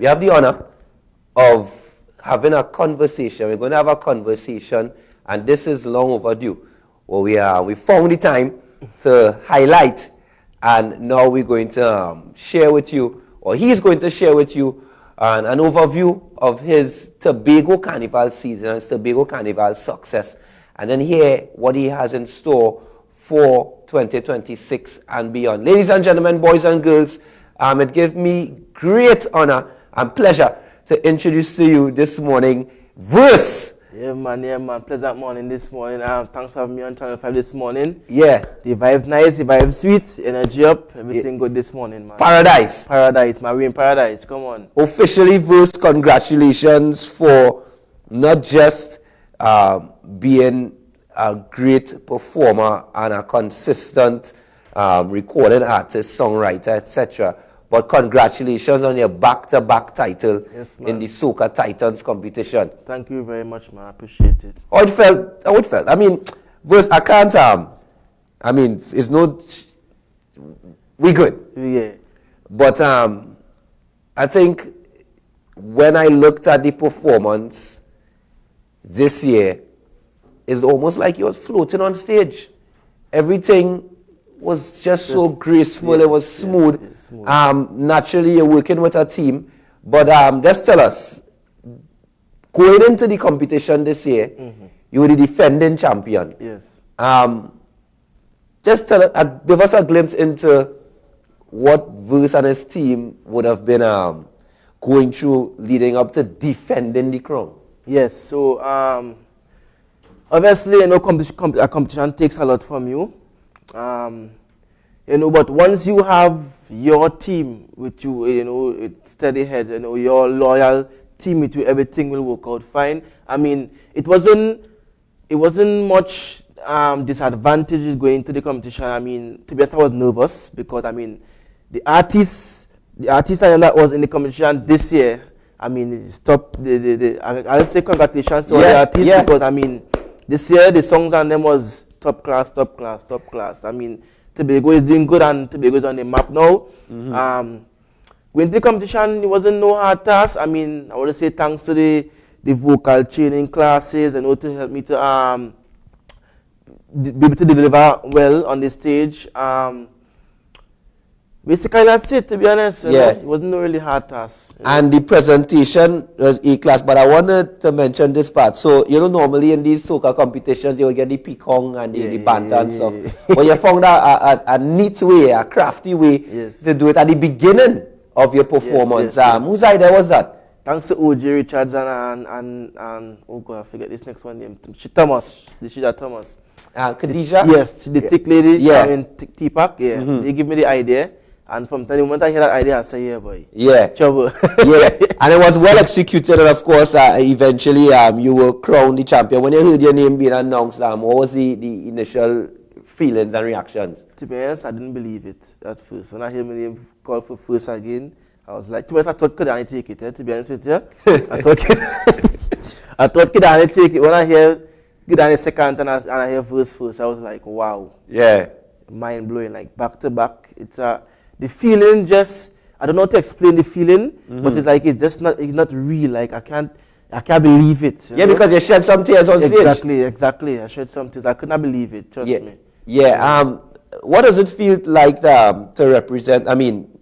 we have the honor of having a conversation. We're going to have a conversation, and this is long overdue. Well, we found the time to highlight, and now we're going to share with you, or he's going to share with you, an overview of his Tobago Carnival season and his Tobago Carnival success, and then hear what he has in store for 2026 and beyond. Ladies and gentlemen, boys and girls, it gives me great honor and pleasure to introduce to you this morning, Verrse. Yeah, man. Pleasant morning this morning. Thanks for having me on Channel 5 this morning. Yeah. The vibe nice, the vibe sweet, energy up, everything good this morning, man. Paradise. Marine paradise, come on. Officially, Verrse, congratulations for not just being a great performer and a consistent recording artist, songwriter, etc., but congratulations on your back-to-back title in the Soca Titans competition. Thank you very much, man. I appreciate it. How it felt? I mean, Verrse, I can't, I mean, it's no, we good. Yeah. But I think when I looked at the performance this year, it's almost like you was floating on stage. Everything was just so graceful. It was smooth. Yes, smooth. Naturally, you're working with a team. But just tell us, going into the competition this year, you were the defending champion. Yes. Just tell us, give us a glimpse into what Verrse and his team would have been going through leading up to defending the crown. Yes, so obviously, you know, a competition takes a lot from you. You know, but once you have your team with you, you know, steady head, you know, your loyal team with you, everything will work out fine. I mean, it wasn't much disadvantage going into the competition. I mean, to be honest, I was nervous because, I mean, the artist that was in the competition this year, I mean, I'll say congratulations to all the artists because, I mean, this year the songs on them was top class. I mean, Tobago is doing good and Tobago is on the map now. Going to the competition, it wasn't no hard task. I mean, I want to say thanks to the vocal training classes and all to help me to be able to deliver well on the stage. Basically, that's it, to be honest. You know, it wasn't no really hard task. And the presentation was A-class, but I wanted to mention this part. So, you know, normally in these soca competitions, you will get the picong and the banter and stuff. But you found a neat way, a crafty way to do it at the beginning of your performance. Whose idea was that? Thanks to OJ Richards and oh God, I forget this next one name. Thomas. Khadija? Yes, the thick lady, I mean, T-Pack, they give me the idea. And from the moment I hear that idea, I say, yeah, boy. Yeah. Trouble. And it was well executed. And of course, eventually, you were crowned the champion. When you heard your name being announced, what was the initial feelings and reactions? To be honest, I didn't believe it at first. When I hear my name called for first again, I was like, to be honest, I thought Kidani take it. To be honest with you, I thought Kidani take it. When I hear Kidani second and I hear Verrse first, I was like, wow. Yeah. Mind blowing, like back to back. It's the feeling just, I don't know how to explain the feeling, but it's like it's not real. Like I can't believe it. Yeah, because you shed some tears on stage. Exactly. I shed some tears. I could not believe it. Trust me. Yeah. What does it feel like to represent? I mean,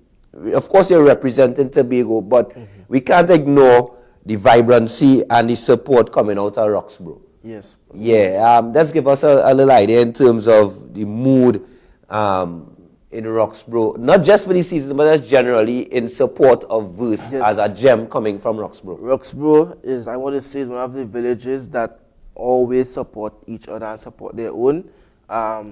of course you're representing Tobago, but we can't ignore the vibrancy and the support coming out of Roxborough. Yes. Yeah. Let's give us a little idea in terms of the mood in Roxborough, not just for the season, but just generally in support of Verrse as a gem coming from Roxborough. Roxborough is, I want to say, one of the villages that always support each other and support their own. I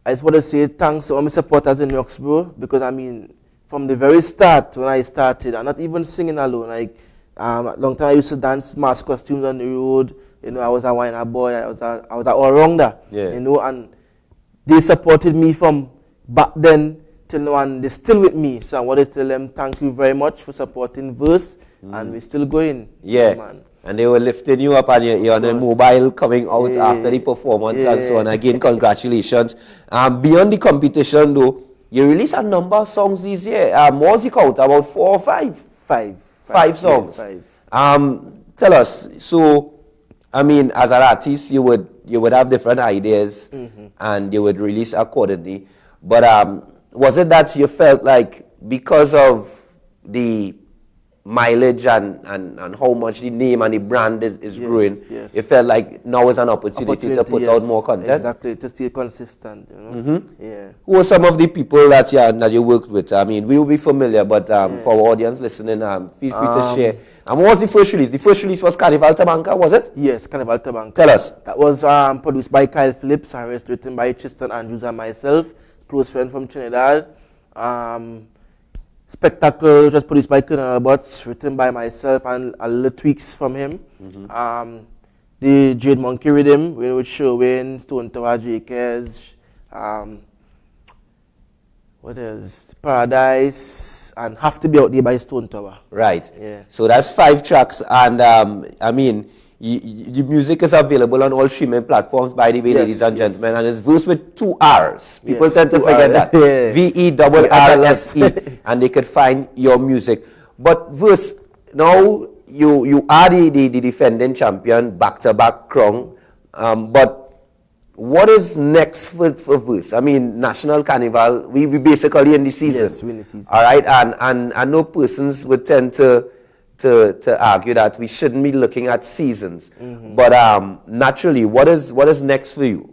just want to say thanks to all my supporters in Roxborough because, I mean, from the very start, when I started, I'm not even singing alone. Like, long time I used to dance mask costumes on the road. You know, I was a whiner boy. I was a all-rounder. Yeah. You know, and they supported me from back then till now, and they're still with me. So I want to tell them thank you very much for supporting Verrse, and we're still going. Yeah, man. And they were lifting you up, and you're on the mobile coming out after the performance and so on. Again, congratulations. Beyond the competition, though, you released a number of songs this year. What was the count? About 4 or 5? Five songs. Yeah, 5. Tell us, so, I mean, as an artist, you would have different ideas and you would release accordingly. But was it that you felt like because of the mileage and how much the name and the brand is growing, you felt like now is an opportunity to put out more content? Exactly, to stay consistent, you know? Yeah. Who are some of the people that you worked with? I mean, we will be familiar, but for our audience listening, feel free to share. And what was the first release? The first release was Carnival Tobago, was it? Yes, Carnival Tobago. Tell us. That was produced by Kyle Phillips and written by Tristan Andrews and myself, close friend from Trinidad. Spectacle, which was produced by Colonel Butts, written by myself and a little tweaks from him. The Jade Monkey Rhythm, with Sherwin, Stone Tower, Jakes, what else? Paradise, and Have to Be Out There by Stone Tower. Right. Yeah. So that's 5 tracks, and I mean, the music is available on all streaming platforms, by the way, ladies and gentlemen, and it's Verrse with 2 R's. People tend to forget that. VERRSE, and they could find your music. But Verrse, now you are the defending champion, back-to-back crown, but what is next for Verrse? I mean, National Carnival, we basically in the season. Yes, we're in the season. All right, and I know persons would tend to argue that we shouldn't be looking at seasons. But naturally, what is next for you?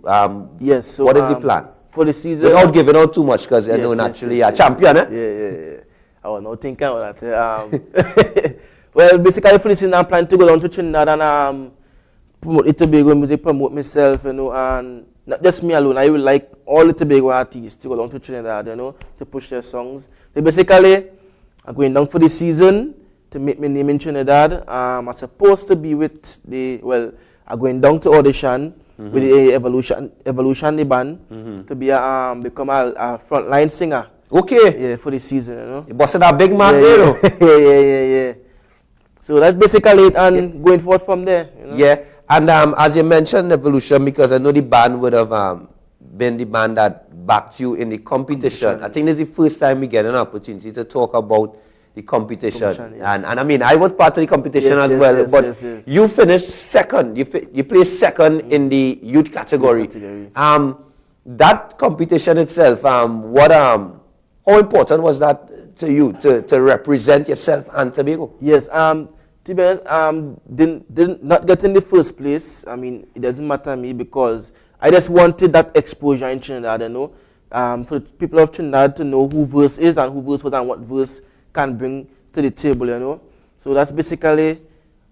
Yes. So what is the plan? For the season? Without giving out too much, because you know naturally you're a champion, eh? Yeah. I was not thinking about that. Well, basically for the season, I'm planning to go down to Trinidad and promote the Tobago music, promote myself, you know, and not just me alone. I would like all the Tobago artists to go down to Trinidad, you know, to push their songs. So basically, I'm going down for the season to make my name in Trinidad. I'm supposed to be with I'm going down to audition with the Evolution the band to be become a frontline singer. Okay. Yeah, for the season, you know. You busted a big man there, yeah. So that's basically it, and going forward from there. You know? Yeah, and as you mentioned Evolution, because I know the band would have been the band that backed you in the competition. I think this is the first time we get an opportunity to talk about the competition. Yes. And I mean, I was part of the competition as well, but you finished second. You placed second in the youth category. That competition itself, how important was that to you to represent yourself and Tobago? Yes, to be honest, did not get in the first place. I mean, it doesn't matter to me because I just wanted that exposure in Trinidad, you know, for the people of Trinidad to know who Verrse is and who Verrse was and what Verrse can bring to the table, you know. So that's basically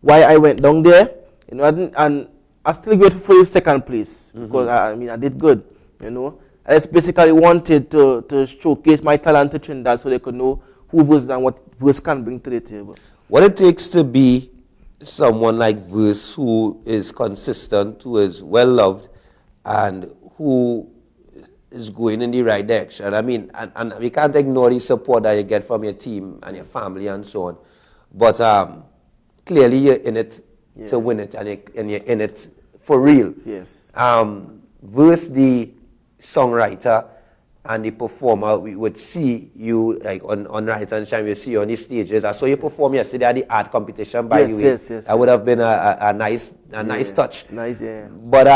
why I went down there, you know, and I still grateful for the second place because I mean I did good, you know. I just basically wanted to showcase my talent to Trinidad so they could know who Verrse and what Verrse can bring to the table. What it takes to be someone like Verrse who is consistent, who is well loved, and who is going in the right direction. I mean, and we can't ignore the support that you get from your team and your family and so on. But clearly you're in it to win it, and you're in it for real. Yes. Verrse, the songwriter and the performer, we would see you like on Tobago Titan Champion, we see you on the stages. I saw you perform yesterday at the art competition, by the way. Yes. That would have been a nice touch. Nice, yeah. But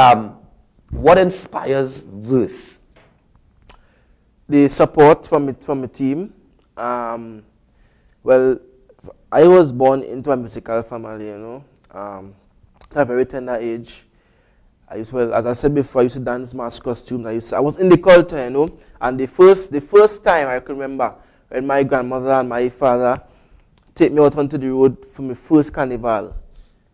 what inspires Verrse? The support from the team. Well, I was born into a musical family, you know, at a very tender age. As I said before, I used to dance mask costumes. I was in the culture, you know. And the first time I can remember when my grandmother and my father take me out onto the road for my first carnival,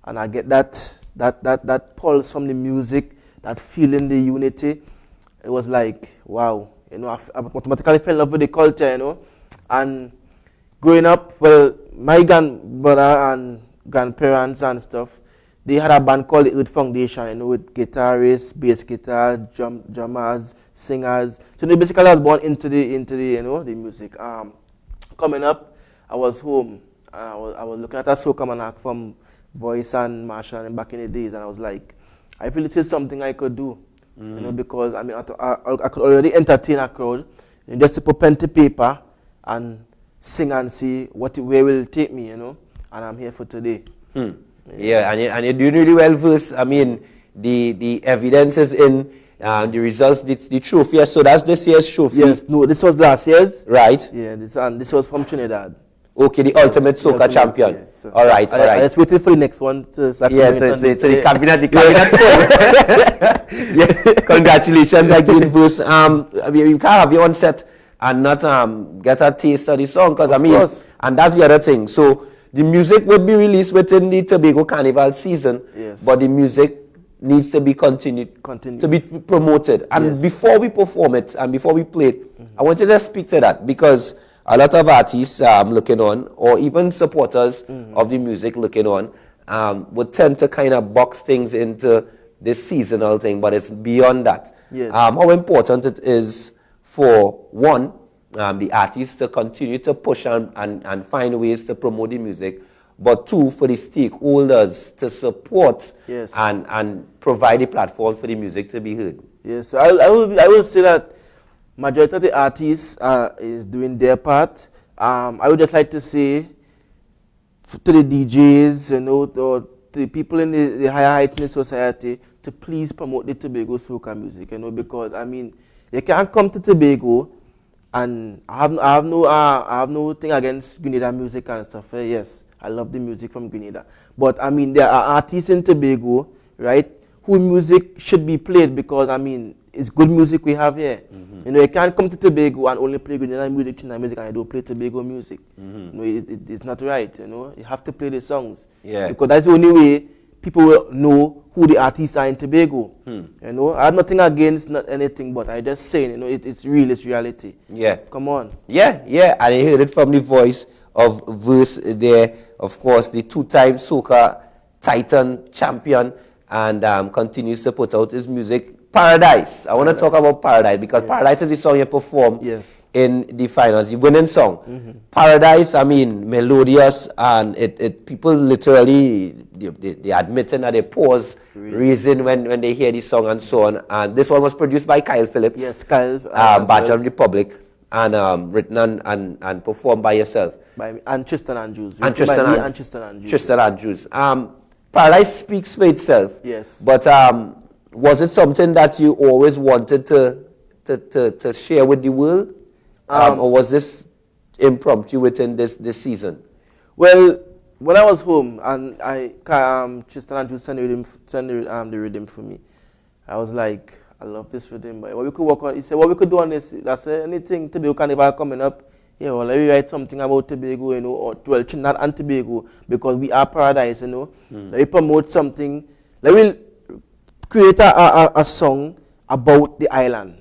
and I get that pulse from the music, that feeling, the unity. It was like, wow, you know. I automatically fell in love with the culture, you know. And growing up, well, my grandmother and grandparents and stuff, they had a band called the Earth Foundation, you know, with guitarists, bass guitar, drummers, singers. So they basically was born into the you know, the music. Coming up, I was home. I was looking at a soca almanac from Voice and Marshall back in the days, and I was like, I feel it is something I could do, you know, because I mean I could already entertain a crowd, and just to put pen to paper and sing and see where will it take me, you know. And I'm here for today. Yeah, and you're doing really well, Verse. I mean, the evidence is in the results, the trophy. Yes, so that's this year's trophy. Yes, no, this was last year's. Right. Yeah, this was from Trinidad. Okay, the ultimate Soca champion. Yeah, so all right. Let's wait for the next one. So the cabinet. Yeah, congratulations again, Verse. You can't have your own set and not get a taste of the song, because and that's the other thing. So the music will be released within the Tobago Carnival season, but the music needs to be continued to be promoted. And before we perform it and before we play it, I want you to speak to that, because a lot of artists looking on, or even supporters of the music looking on, would tend to kind of box things into this seasonal thing, but it's beyond that. How important it is for one, the artists to continue to push and find ways to promote the music, but two, for the stakeholders to support and provide the platforms for the music to be heard. Yes, I will say that majority of the artists is doing their part. I would just like to say to the DJs, you know, or to the people in the higher heights in the society, to please promote the Tobago soca music, you know, because I mean, you can't come to Tobago, and I have no thing against Grenada music and stuff. Yes, I love the music from Grenada, but I mean, there are artists in Tobago, right, whose music should be played, because I mean, it's good music we have here. You know, you can't come to Tobago and only play Grenada music, Trinidad music, and I don't play Tobago music. You know, it's not right. You know, you have to play the songs. Because that's the only way people will know who the artists are in Tobago. You know, I have nothing against not anything, but I just saying, you know, it's real, it's reality. Come on. And I heard it from the voice of Verse there. Of course, the two-time Soca Titan Champion, and continues to put out his music. Paradise. I want to talk about Paradise, because Paradise is the song you performed in the finals, the winning song. Paradise, I mean, melodious, and it people literally they admitting that they pause reason when they hear the song and so on. And this one was produced by Kyle Phillips. Yes, Kyle. Bachelor Republic, and written and performed by yourself. And Tristan Andrews. Tristan Andrews. Paradise speaks for itself. Yes. But was it something that you always wanted to share with the world? Or was this impromptu within this season? Well, when I was home and Tristan Andrews sent the rhythm for me, I was like, I love this rhythm. But what we could work on, he said, what we could do on this, that's anything, Tobago Carnival coming up. Yeah, well, let me write something about Tobago, you know, or well, Trinidad and Tobago, because we are Paradise, you know. Let me promote something. Let me create a song about the island,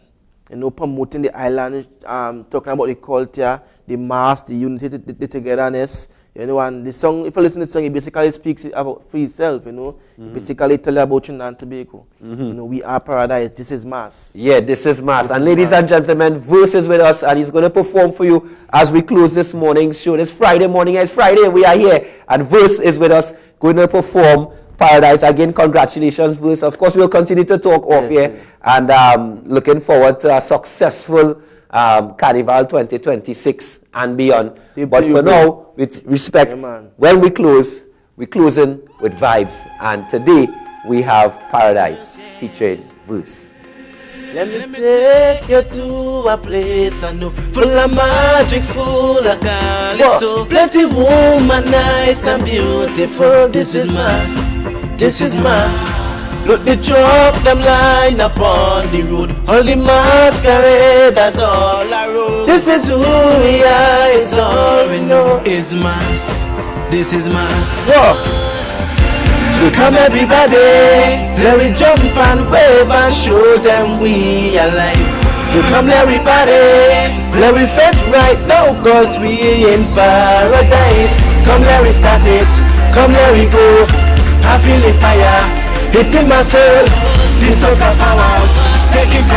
you know, promoting the island, talking about the culture, the mass, the unity, the togetherness, you know. And the song, if you listen to the song, it basically speaks about for itself, you know. It basically tell you about Trinidad and Tobago. You know, we are Paradise. This is mass. Yeah, this is mass. And ladies and gentlemen, Verse is with us, and he's going to perform for you as we close this morning's show. This Friday morning, it's Friday, we are here, and Verse is with us, going to perform Paradise. Again, congratulations, Verse. Of course, we'll continue to talk off here, and looking forward to a successful Carnival 2026 and beyond. But for now, with respect, when we close, we're closing with vibes. And today, we have Paradise featuring Verse. Let me take you to a place I know, full of magic, full of calypso. Plenty woman, nice and beautiful. This is mass, this is mass. Look, the truck, them line up on the road. All the masqueraders all around. This is who we are, it's all we know. It's mass, this is mass. So come everybody, let me jump and wave and show them we alive. So come everybody, let me fit right now, cause we in paradise. Come let me start it, come let me go. I feel the fire, hitting my soul, the soca powers, taking